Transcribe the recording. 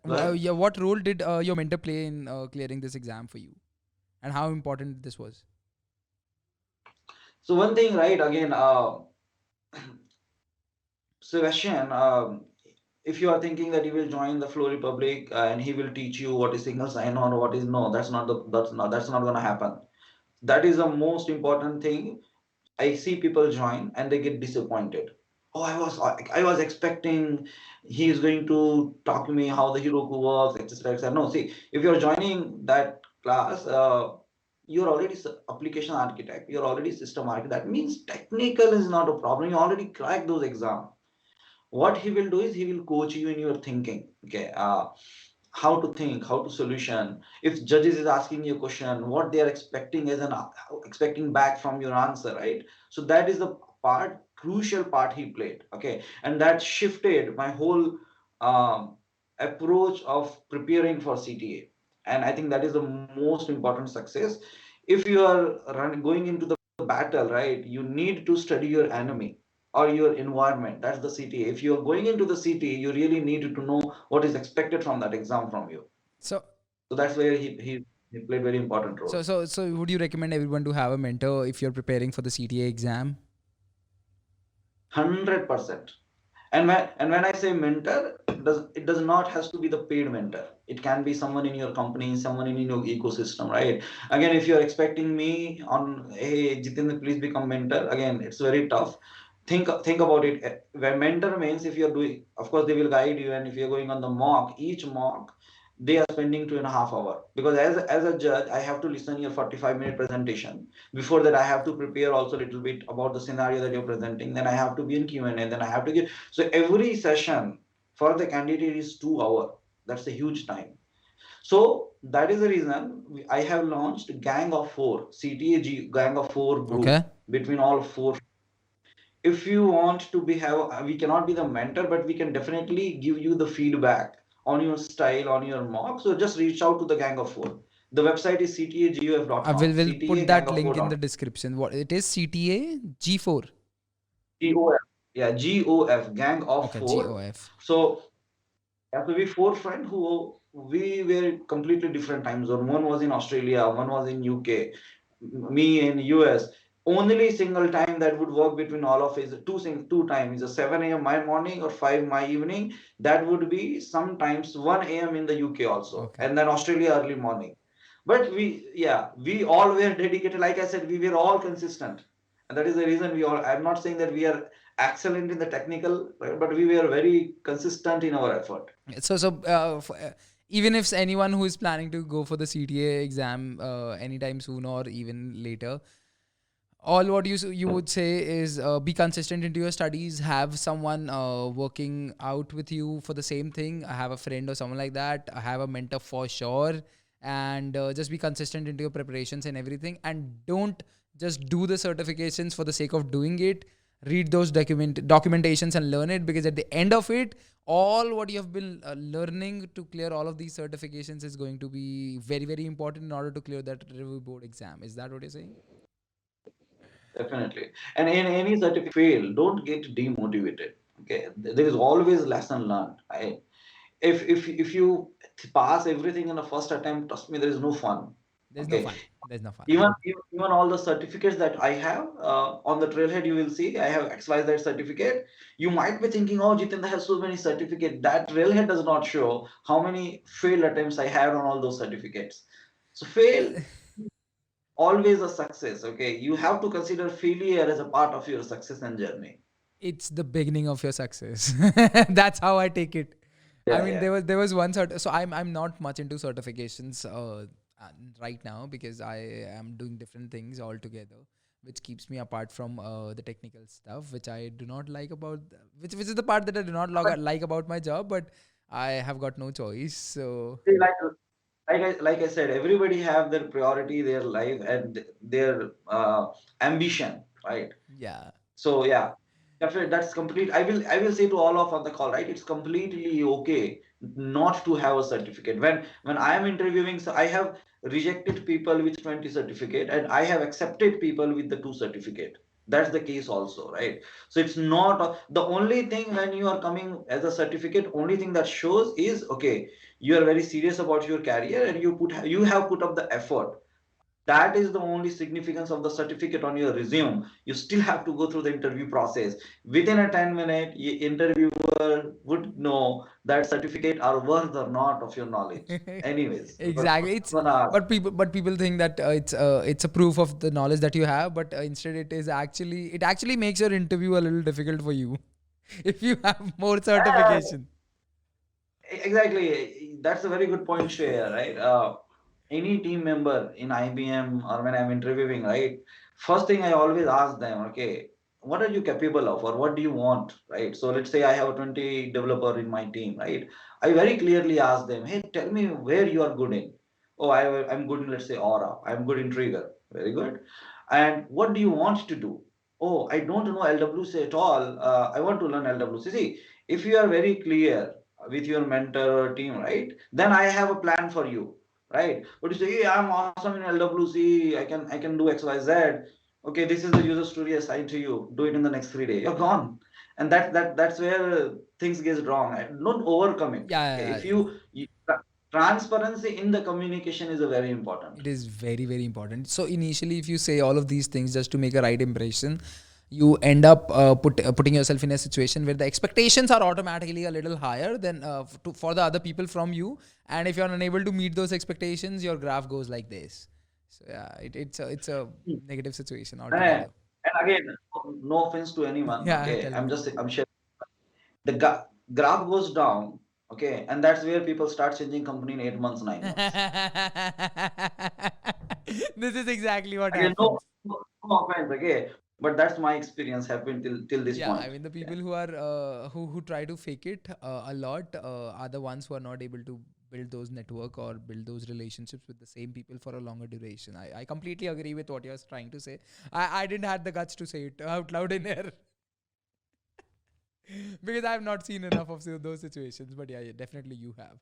Well, Yeah, what role did your mentor play in clearing this exam for you, and how important this was? so one thing, right? Again, Sebastian, if you are thinking that you will join the Flow Republic and he will teach you what is signal sign on, what is no, that's not going to happen. That is the most important thing. I see people join and they get disappointed. Oh, I was expecting he is going to talk to me how the Heroku works, etc. etc. No, see, if you're joining that class, you're already application architect, you're already system architect. That means technical is not a problem. You already cracked those exams. What he will do is he will coach you in your thinking. Okay, how to think, how to solution. If judges is asking you a question, what they are expecting as an expecting back from your answer, right? So that is the part, crucial part he played. Okay, and that shifted my whole um, approach of preparing for CTA. And I think that is the most important success. If you are going into the battle, right, you need to study your enemy or your environment. That's the CTA. If you're going into the CTA, you really need to know what is expected from that exam from you. So, So that's where he played very important role. so would you recommend everyone to have a mentor if you're preparing for the CTA exam? 100%. And when I say mentor, it does not has to be the paid mentor. It can be someone in your company, someone in your ecosystem, right? Again, if you're expecting me on, hey, Jitendra, please become mentor. Again, it's very tough. Think about it. Where mentor means, if you're doing, of course, they will guide you, and if you're going on the mock, each mock, they are spending 2.5 hours, because as a judge, I have to listen your 45-minute presentation. Before that, I have to prepare also a little bit about the scenario that you're presenting. Then I have to be in Q&A. Then I have to give. So every session for the candidate is 2 hours. That's a huge time. So that is the reason I have launched Gang of Four, CTAG Gang of Four group Okay. between all four. If you want to be have, we cannot be the mentor, but we can definitely give you the feedback on your style, on your mock. So just reach out to the Gang of Four. The website is I ctaguf.com, will put that link in the ctagangoffour.com. description. What it is? CTA G4. GOF. Yeah, GOF, Gang of Okay, Four. GOF. So yeah, so we four friends who we were completely different time zone. One was in Australia, one was in UK, me in US. Only single time that would work between all of is two times, is a 7 a.m. my morning or 5 my evening. That would be sometimes 1 a.m. in the UK also, Okay. and then Australia early morning. But we all were dedicated. Like I said, we were all consistent, and that is the reason we all. I'm not saying that we are excellent in the technical, but we were very consistent in our effort. Even if anyone who is planning to go for the CTA exam anytime soon or even later, all what you would say is be consistent into your studies. Have someone working out with you for the same thing. I have a friend or someone like that. I have a mentor for sure, and just be consistent into your preparations and everything. And don't just do the certifications for the sake of doing it. Read those documentations and learn it, because at the end of it, all what you have been learning to clear all of these certifications is going to be very very important in order to clear that review board exam. Is that what you're saying? Definitely. And in any certificate fail, don't get demotivated. Okay. There is always lesson learned. If you pass everything in the first attempt, trust me, there is no fun. There's no Okay. fun. There's no fun. Even all the certificates that I have on the trailhead, you will see I have XYZ certificate. You might be thinking, oh, Jitendra has so many certificates. That trailhead does not show how many failed attempts I had on all those certificates. So fail always a success. Okay, you have to consider failure as a part of your success and journey. It's the beginning of your success. That's how I take it. I Yeah, mean, yeah. there was one so I'm not much into certifications right now, because I am doing different things altogether, which keeps me apart from the technical stuff, which I do not like about which is the part that I do not But like about my job, but I have got no choice. So see, like I said, everybody have their priority, their life, and their ambition, right? yeah. So yeah, definitely that's complete. I will say to all of on the call, right? It's completely okay not to have a certificate. When I am interviewing, so I have rejected people with 20 certificate, and I have accepted people with the two certificate. That's the case also, right? So it's not the only thing when you are coming as a certificate, only thing that shows is okay, you are very serious about your career and you have put up the effort. That is the only significance of the certificate on your resume. You still have to go through the interview process. Within a 10-minute interviewer would know that certificate are worth or not of your knowledge anyways, because Exactly. It's gonna ask. but people think that it's a proof of the knowledge that you have, but instead it actually makes your interview a little difficult for you if you have more Yeah, certification. exactly. That's a very good point, Shreya, right? Any team member in IBM or when I'm interviewing, right? First thing I always ask them, okay, what are you capable of or what do you want, right? So let's say I have a 20 developer in my team, right? I very clearly ask them, hey, tell me where you are good in. Oh, I'm good in, let's say, Aura. I'm good in Trigger. Very good. And what do you want to do? Oh, I don't know LWC at all. I want to learn LWC. See, if you are very clear with your mentor or team, right? Then I have a plan for you, right? But you say, hey, I'm awesome in LWC. I can do X, Y, Z. Okay, this is the user story assigned to you. Do it in the next 3 days. You're gone, and that's where things get wrong. Don't overcome it. Okay, Yeah, if you transparency in the communication is a very important. it is very, very important. So initially, if you say all of these things just to make a right impression, you end up putting yourself in a situation where the expectations are automatically a little higher than for the other people from you. And if you're unable to meet those expectations, your graph goes like this. So yeah, it's a negative situation And, altogether. and again, no offense to anyone. Yeah, Okay, tell I'm me. just I'm sharing. The graph goes down. Okay, and that's where people start changing company in 8 months, 9 months. This is exactly what Again, no, happens. no offense. Okay, but that's my experience happened till this Yeah, I point. mean the Okay. people who are who try to fake it a lot are the ones who are not able to build those network or build those relationships with the same people for a longer duration. I completely agree with what you're trying to say. I didn't have the guts to say it out loud in here because I have not seen enough of those situations. But yeah, definitely you have.